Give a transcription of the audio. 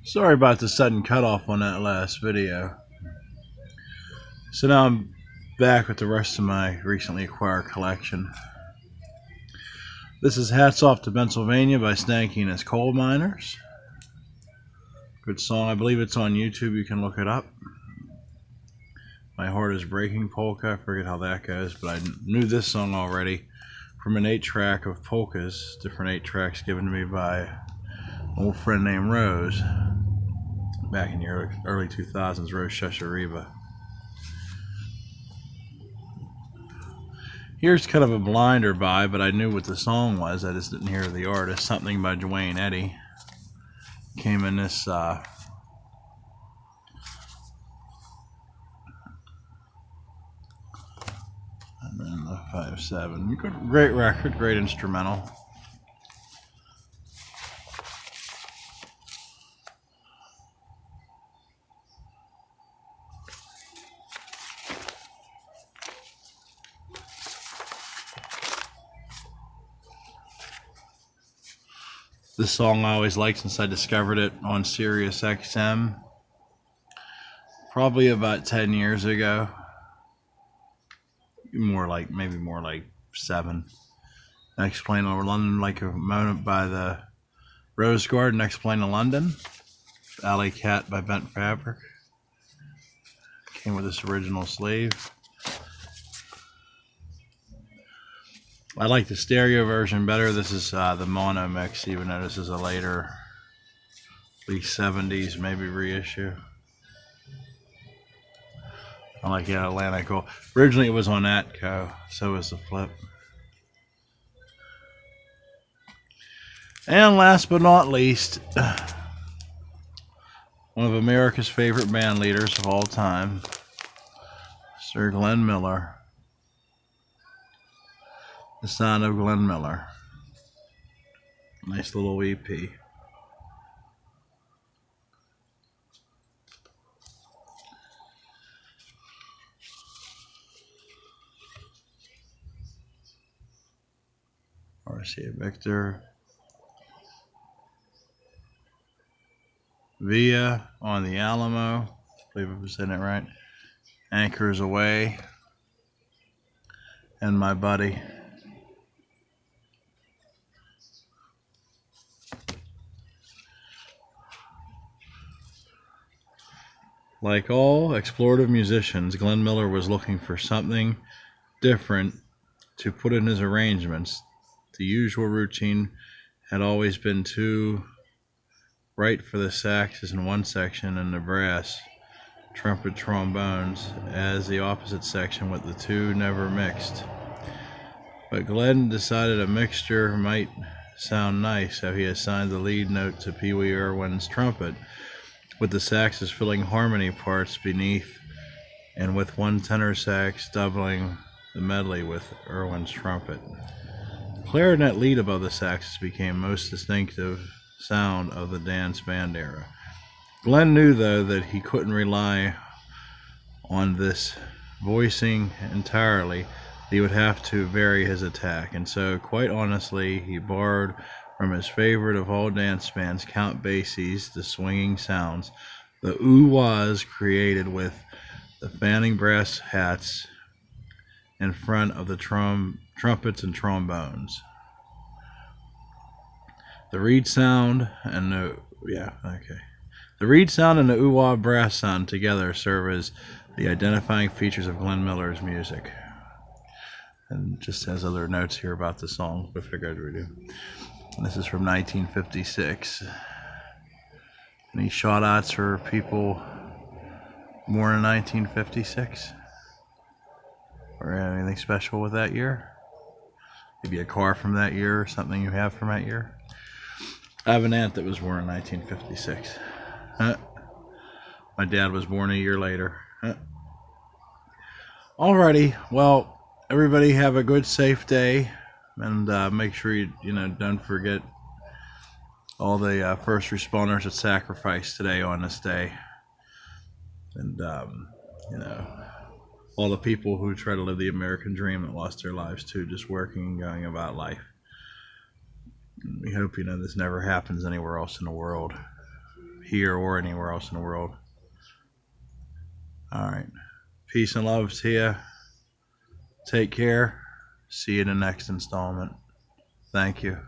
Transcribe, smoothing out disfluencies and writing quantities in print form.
Sorry about the sudden cutoff on that last video. So now I'm back with the rest of my recently acquired collection. This is Hats Off to Pennsylvania by Stanky and his Coal Miners. Good song. I believe it's on YouTube. You can look it up. My Heart is Breaking Polka. I forget how that goes, but I knew this song already from an 8-track of polkas, different 8 tracks given to me by an old friend named Rose back in the early 2000s, Rose Sheshariba. Here's kind of a blinder by, but I knew what the song was. I just didn't hear the artist. Something by Dwayne Eddy. Came in this and then the 5.7. Great record, great instrumental. This song I always liked since I discovered it on Sirius XM, probably about 10 years ago. Maybe more like 7. Next Plane Over London, Like a Moment by the Rose Garden. Next Plane to London, Alley Cat by Bent Fabric. Came with this original sleeve. I like the stereo version better. This is the mono mix, even though this is a later, at least 70s, maybe reissue. I like the Atlantic. Originally it was on Atco, so was the flip. And last but not least, one of America's favorite band leaders of all time, Sir Glenn Miller. The Sound of Glenn Miller. Nice little EP. RCA Victor. Via on the Alamo. I believe I was saying it right. Anchors Away. And My Buddy. Like all explorative musicians, Glenn Miller was looking for something different to put in his arrangements. The usual routine had always been too bright for the saxes in one section and the brass, trumpet, trombones as the opposite section, with the two never mixed. But Glenn decided a mixture might sound nice, so he assigned the lead note to Pee Wee Irwin's trumpet, with the saxes filling harmony parts beneath, and with one tenor sax doubling the medley with Irwin's trumpet. The clarinet lead above the saxes became most distinctive sound of the dance band era. Glenn knew, though, that he couldn't rely on this voicing entirely. He would have to vary his attack, and so, quite honestly, he borrowed from his favorite of all dance bands, Count Basie's The Swinging Sounds, the ooh-wahs created with the fanning brass hats in front of the trumpets and trombones. The reed sound and the reed sound and the ooh-wah brass sound together serve as the identifying features of Glenn Miller's music. And just has other notes here about the song, but I figured we'd do. This is from 1956. Any shout outs for people born in 1956? Or anything special with that year? Maybe a car from that year or something you have from that year? I have an aunt that was born in 1956. My dad was born a year later. Alrighty, well, everybody have a good, safe day. And make sure you don't forget all the first responders that sacrificed today on this day, and all the people who try to live the American dream that lost their lives too, just working and going about life. We hope this never happens anywhere else in the world. here or anywhere else in the world. All right. Peace and love to you. Take care. See you in the next installment. Thank you.